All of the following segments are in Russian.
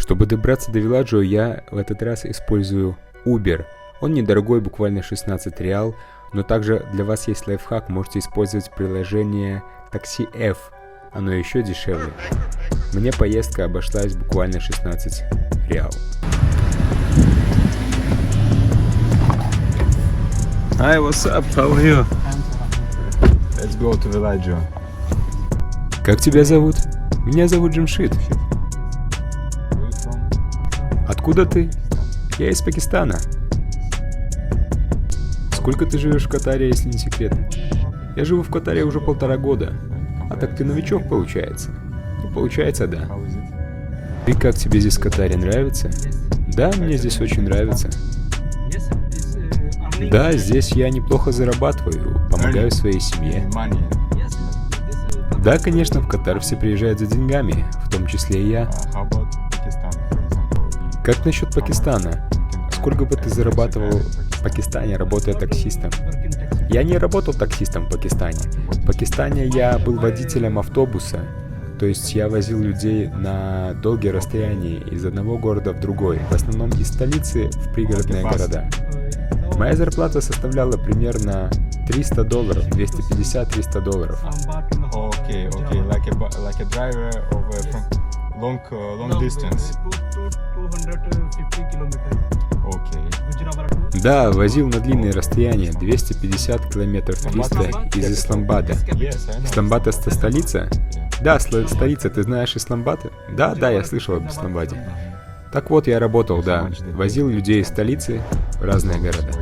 Чтобы добраться до Виладжо, я в этот раз использую Uber. Он недорогой, буквально 16 реал, но также для вас есть лайфхак, можете использовать приложение Taxi F. Оно еще дешевле. Мне поездка обошлась буквально 16 реал. Hi, what's up? How are you? Let's go to Villaggio. Как тебя зовут? Меня зовут Джамшид. Откуда ты? Я из Пакистана. Сколько ты живешь в Катаре, если не секрет? Я живу в Катаре уже 1,5 года. А так ты новичок, получается? Ну, получается, да. И как тебе здесь в Катаре, нравится? Да, мне здесь очень нравится. Да, здесь я неплохо зарабатываю, помогаю своей семье. Да, конечно, в Катар все приезжают за деньгами, в том числе и я. Как насчет Пакистана? Сколько бы ты зарабатывал в Пакистане, работая таксистом? Я не работал таксистом в Пакистане. В Пакистане я был водителем автобуса. То есть я возил людей на долгие расстояния из одного города в другой, в основном из столицы в пригородные города. Моя зарплата составляла примерно $300, $250-300. Okay, like a driver of long distance. Okay. Да, возил на длинные расстояния, 250 километров, 300 из Исламбада. Исламбад — это столица? Да, столица, ты знаешь Исламбад? Да, я слышал об Исламбаде. Так вот, я работал, да, возил людей из столицы в разные города.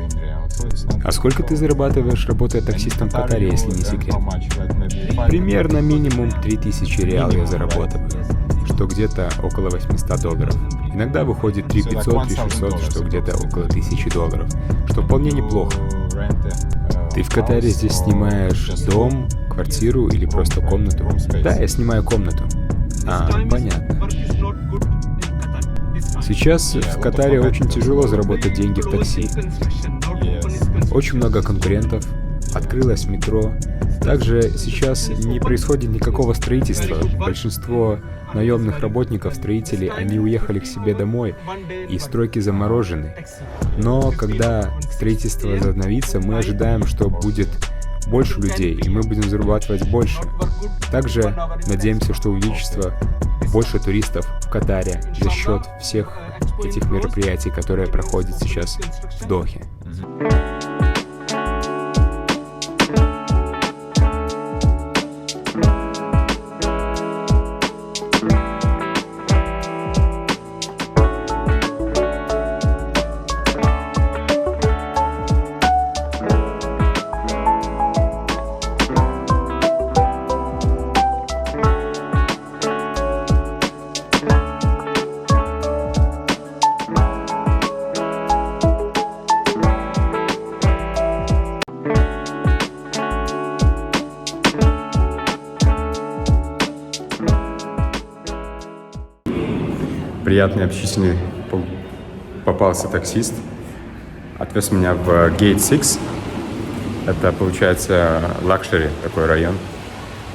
А сколько ты зарабатываешь, работая таксистом в Катаре, если не секрет? Примерно минимум 3000 реал я зарабатываю, что где-то около $800. Иногда выходит 3500, 3600, что где-то около $1000, что вполне неплохо. Ты в Катаре здесь снимаешь дом, квартиру или просто комнату? Да, я снимаю комнату. Понятно. Сейчас в Катаре очень тяжело заработать деньги в такси. Очень много конкурентов, открылось метро. Также сейчас не происходит никакого строительства. Большинство наемных работников, строителей, они уехали к себе домой, и стройки заморожены. Но когда строительство возобновится, мы ожидаем, что будет больше людей, и мы будем зарабатывать больше. Также надеемся, что увеличится больше туристов в Катаре за счет всех этих мероприятий, которые проходят сейчас в Дохе. Приятный, общительный попался таксист. Отвез меня в Gate 6. Это, получается, лакшери такой район.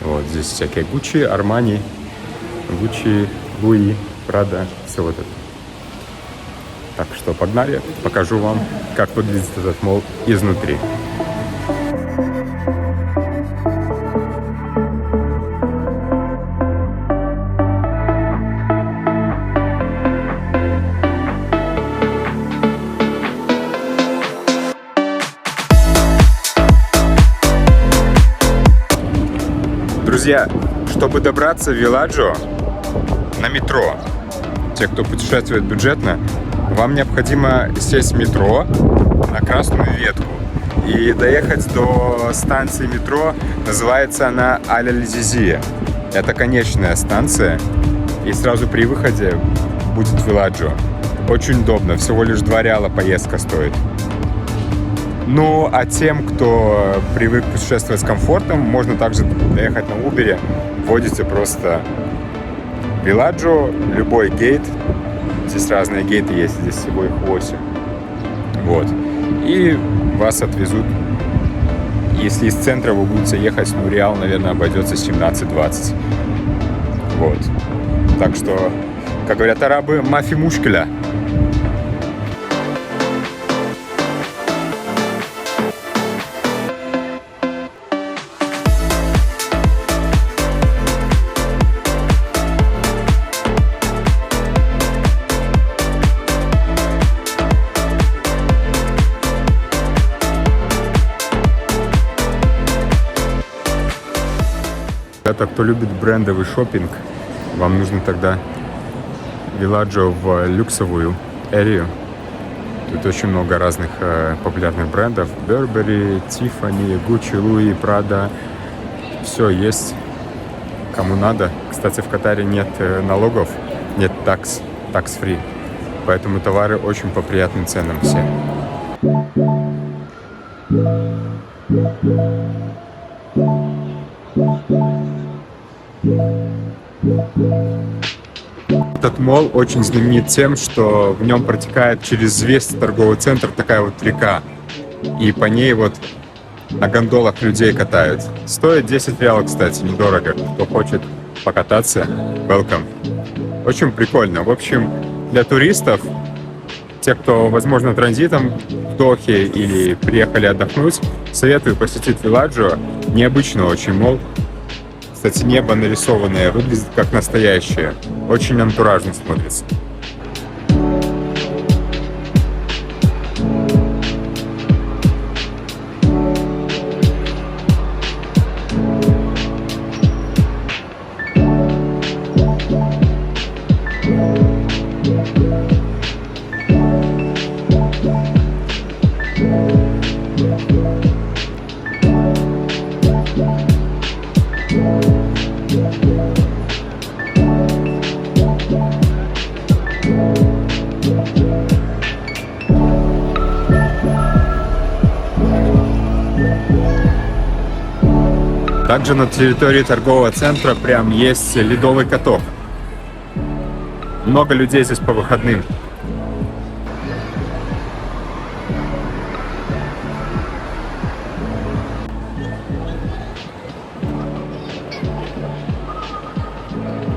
Вот здесь всякие Gucci, Armani, Gucci, Louis, Prada, все вот это. Так что погнали, покажу вам, как выглядит этот молл изнутри. Друзья, чтобы добраться в Виладжо на метро, те, кто путешествует бюджетно, вам необходимо сесть в метро на красную ветку и доехать до станции метро. Называется она Аль-Азизия. Это конечная станция, и сразу при выходе будет Виладжо. Очень удобно, всего лишь 2 реала поездка стоит. Ну, а тем, кто привык путешествовать с комфортом, можно также доехать на Uber. Вводите просто Виладжо, любой гейт. Здесь разные гейты есть, здесь всего их 8. Вот. И вас отвезут. Если из центра вы будете ехать, ну, реал, наверное, обойдется 17-20. Вот. Так что Как говорят арабы, мафи мушкеля. Это кто любит брендовый шопинг, вам нужно тогда Villaggio в люксовую эрию. Тут очень много разных популярных брендов. Burberry, Tiffany, Gucci, Louis, Prada. Все есть, кому надо. Кстати, в Катаре нет налогов, нет tax-free. Поэтому товары очень по приятным ценам все. Этот молл очень знаменит тем, что в нем протекает через весь торговый центр такая вот река. И по ней вот на гондолах людей катают. Стоит 10 реалов, кстати, недорого. Кто хочет покататься, welcome. Очень прикольно. В общем, для туристов, те, кто, возможно, транзитом в Дохе или приехали отдохнуть, советую посетить Villaggio. Необычный очень молл. Кстати, небо нарисованное, выглядит как настоящее. Очень антуражно смотрится. Также на территории торгового центра прям есть ледовый каток. Много людей здесь по выходным.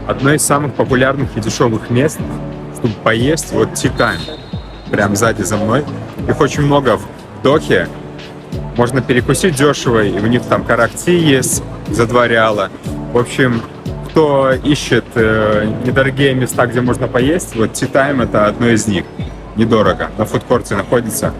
Одно из самых популярных и дешевых мест, чтобы поесть, вот Tea Time. Прям сзади за мной. Их очень много в Дохе. Можно перекусить дешево, и у них там карахти есть за 2 реала. В общем, кто ищет недорогие места, где можно поесть, вот Tea Time это одно из них. Недорого. На фудкорте находится.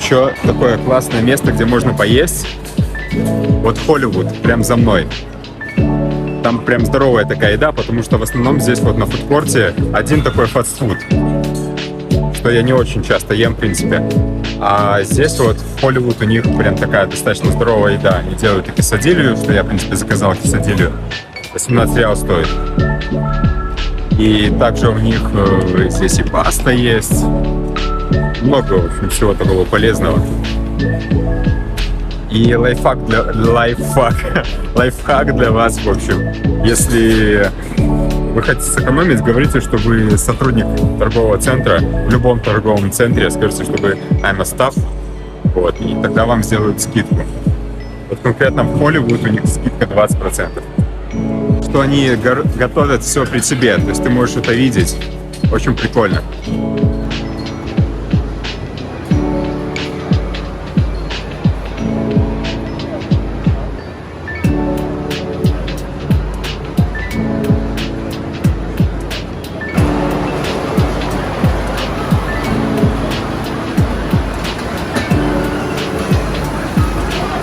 Еще такое классное место, где можно поесть. Вот Холливуд, прям за мной. Там прям здоровая такая еда, потому что в основном здесь вот на фудкорте один такой фастфуд, что я не очень часто ем, в принципе. А здесь вот в Холливуд у них прям такая достаточно здоровая еда. Они делают и quesadilью, что я, в принципе, заказал quesadilью. 18 реалов стоит. И также у них здесь и паста есть. Много, в общем, всего такого полезного. И лайфхак для вас, в общем. Если вы хотите сэкономить, говорите, что вы сотрудник торгового центра. В любом торговом центре скажите, что вы I'm a staff. Вот, и тогда вам сделают скидку. Вот конкретно в Hollywood у них скидка 20%. Что они готовят все при себе, то есть ты можешь это видеть. Очень прикольно.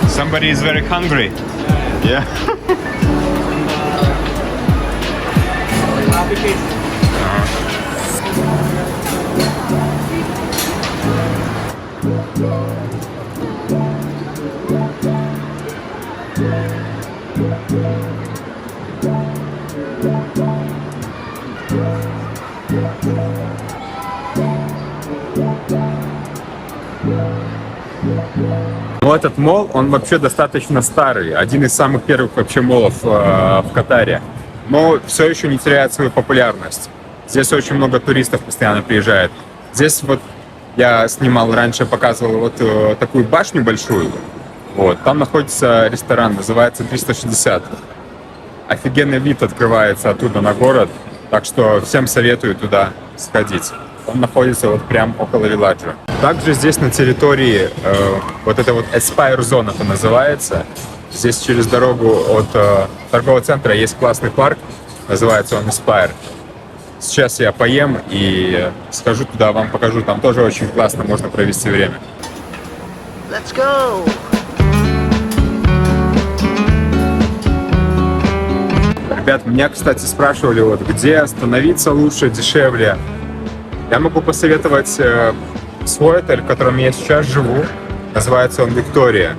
Somebody is very hungry. Yeah. Но этот молл, он вообще достаточно старый. Один из самых первых вообще моллов в Катаре. но все еще не теряет свою популярность. Здесь очень много туристов постоянно приезжает. Здесь вот я снимал раньше, показывал вот такую башню большую. Вот, там находится ресторан, называется 360. Офигенный вид открывается оттуда на город, так что всем советую туда сходить. Он находится вот прям около Виладжо. Также здесь на территории вот это вот Aspire Zone это называется. Здесь через дорогу от торгового центра есть классный парк, называется он Aspire. Сейчас я поем и схожу туда, вам покажу. Там тоже очень классно, можно провести время. Let's go! Ребят, меня, кстати, спрашивали, вот, где остановиться лучше, дешевле. Я могу посоветовать свой отель, в котором я сейчас живу. Называется он Виктория.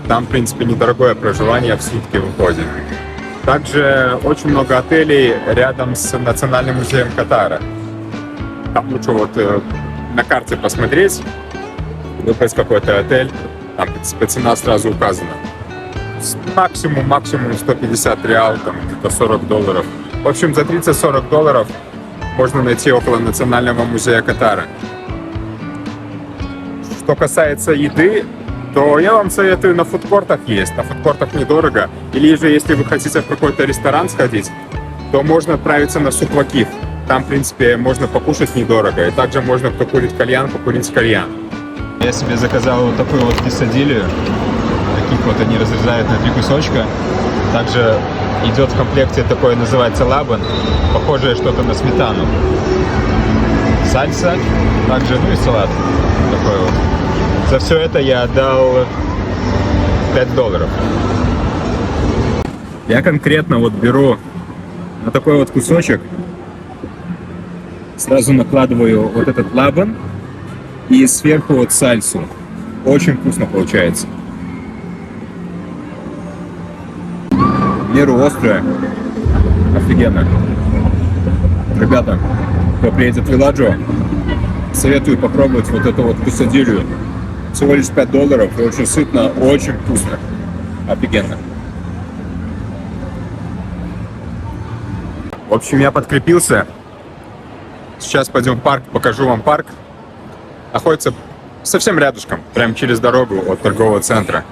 Там, в принципе, недорогое проживание в сутки выходит. Также очень много отелей рядом с Национальным музеем Катара. Там лучше вот на карте посмотреть, выбрать какой-то отель. Там, в принципе, цена сразу указана. Максимум 150 реал, там где-то $40. В общем, за $30-40 можно найти около Национального музея Катара. Что касается еды, то я вам советую на фудкортах есть. На фудкортах недорого. Или же, если вы хотите в какой-то ресторан сходить, то можно отправиться на Суквакив. Там, в принципе, можно покушать недорого. И также можно, кто курит кальян, покурить кальян. Я себе заказал вот такую вот кесадилью. Таких вот они разрезают на 3 кусочка. Также идет в комплекте такое, называется лабан. Похожее что-то на сметану. Сальса. Также, ну и салат. Такой вот. За все это я отдал $5. Я конкретно вот беру на такой вот кусочек, сразу накладываю вот этот лабан и сверху вот сальсу. Очень вкусно получается. В меру острая. Офигенно. Ребята, кто приедет в Виладжо, советую попробовать вот эту вот кесадилью. Всего лишь $5, и очень сытно, очень вкусно. Офигенно. В общем, я подкрепился. Сейчас пойдем в парк, покажу вам парк. Находится совсем рядышком, прям через дорогу от торгового центра.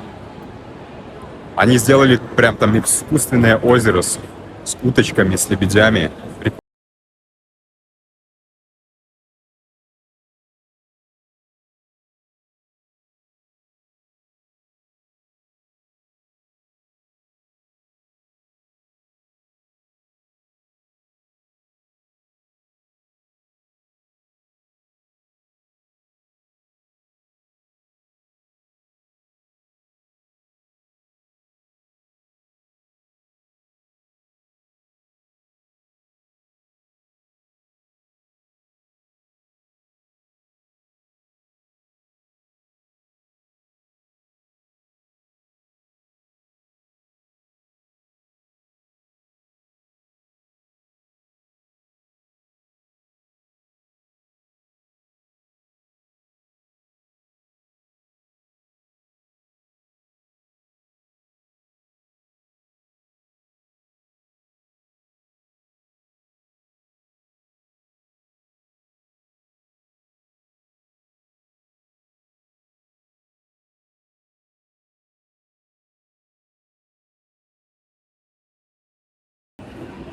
Они сделали прям там искусственное озеро с уточками, с лебедями. —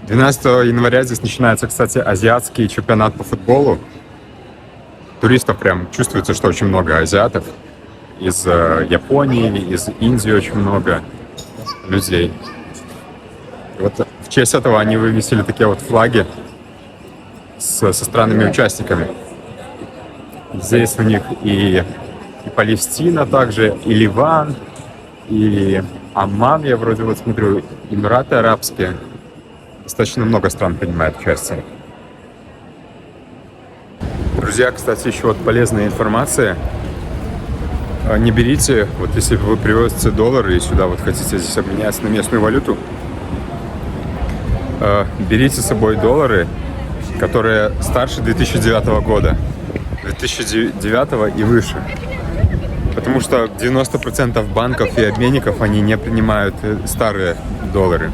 12 января здесь начинается, кстати, азиатский чемпионат по футболу. Туристов прям чувствуется, что очень много азиатов. Из Японии, из Индии очень много людей. И вот в честь этого они вывесили такие вот флаги со странами-участниками. Здесь у них и Палестина также, и Ливан, и Омман, я вроде вот смотрю, Эмираты Арабские. Достаточно много стран принимает участие. Друзья, кстати, еще вот полезная информация. Не берите, вот если вы привозите доллары и сюда вот хотите здесь обменяться на местную валюту, берите с собой доллары, которые старше 2009 года. 2009 и выше. Потому что 90% банков и обменников, они не принимают старые доллары.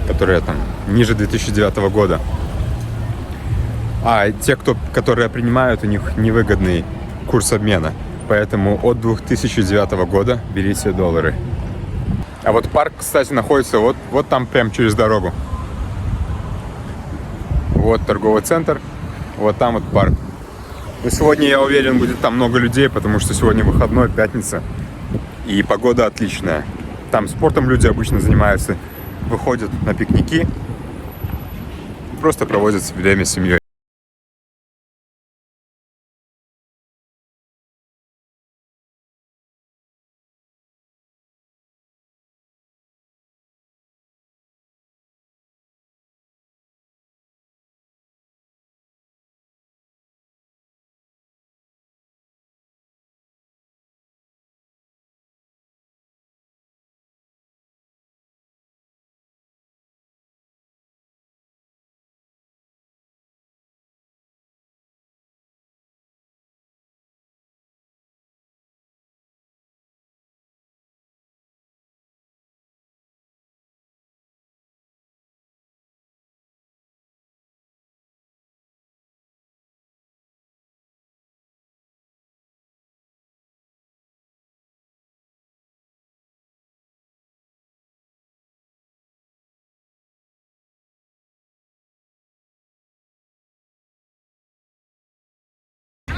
которые там ниже 2009 года. А те, которые принимают, у них невыгодный курс обмена. Поэтому от 2009 года берите доллары. А вот парк, кстати, находится вот там, прям через дорогу. Вот торговый центр, вот там вот парк. Но сегодня, я уверен, будет там много людей, потому что сегодня выходной, пятница. И погода отличная. Там спортом люди обычно занимаются, выходят на пикники, просто проводят время с семьей.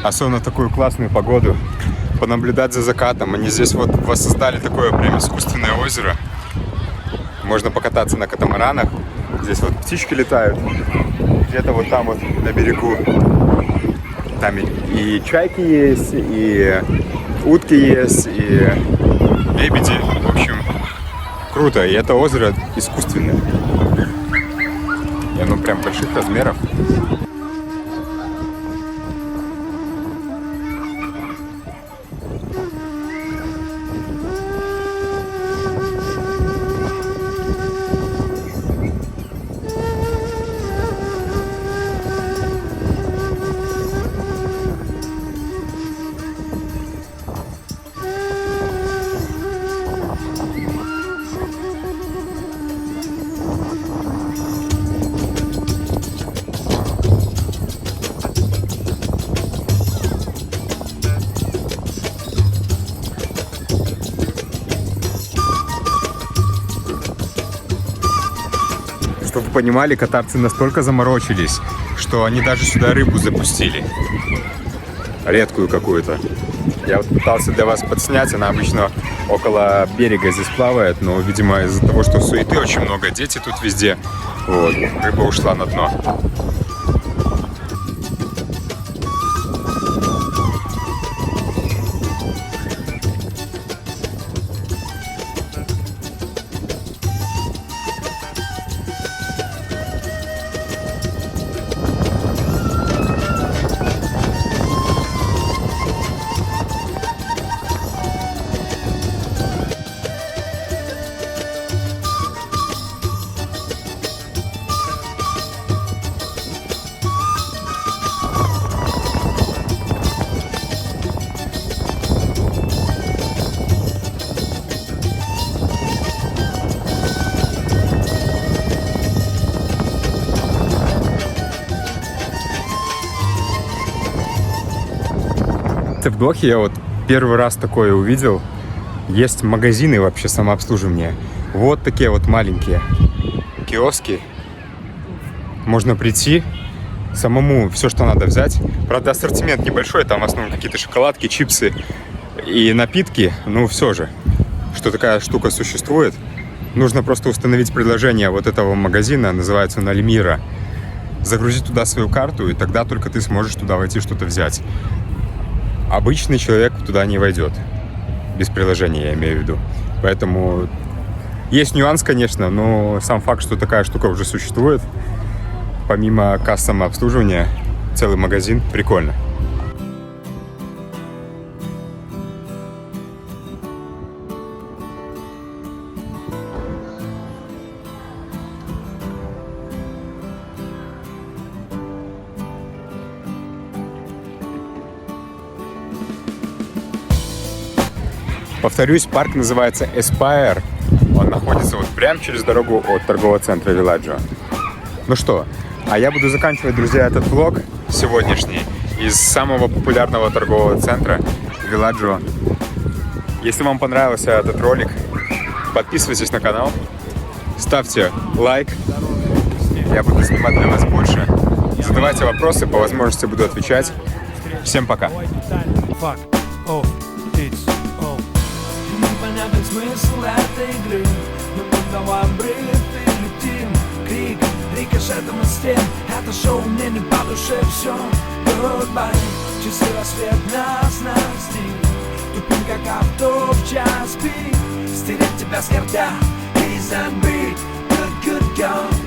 Особенно в такую классную погоду, понаблюдать за закатом. Они здесь вот воссоздали такое прям искусственное озеро. Можно покататься на катамаранах. Здесь вот птички летают. Где-то вот там вот на берегу. Там и чайки есть, и утки есть, и лебеди. В общем, круто. И это озеро искусственное. И оно прям больших размеров. Чтобы вы понимали, катарцы настолько заморочились, что они даже сюда рыбу запустили. Редкую какую-то. Я вот пытался для вас подснять, она обычно около берега здесь плавает, но, видимо, из-за того, что суеты очень много, дети тут везде, вот, рыба ушла на дно. В Дохе я вот первый раз такое увидел. Есть магазины вообще самообслуживания. Вот такие вот маленькие киоски. Можно прийти, самому все, что надо взять. Правда, ассортимент небольшой, там в основном какие-то шоколадки, чипсы и напитки. Ну, все же, что такая штука существует. Нужно просто установить приложение вот этого магазина, называется он Альмира. Загрузить туда свою карту, и тогда только ты сможешь туда войти, что-то взять. Обычный человек туда не войдет. Без приложения, я имею в виду. Поэтому есть нюанс, конечно, но сам факт, что такая штука уже существует, помимо касс самообслуживания, целый магазин, прикольно. Повторюсь, парк называется Aspire. Он находится вот прямо через дорогу от торгового центра Виладжо. Ну что, а я буду заканчивать, друзья, этот влог сегодняшний из самого популярного торгового центра Виладжо. Если вам понравился этот ролик, подписывайтесь на канал, ставьте лайк. Я буду снимать для вас больше. Задавайте вопросы, по возможности буду отвечать. Всем пока. Непонятен смысл этой игры, но мы давай обрыв и летим. Крик, рикошетом от стен, это шоу мне не по душе, все. Goodbye, часы рассвет нас настиг. Тупим как авто в час пик. Стереть тебя с рта, и забыть. Good, good, go.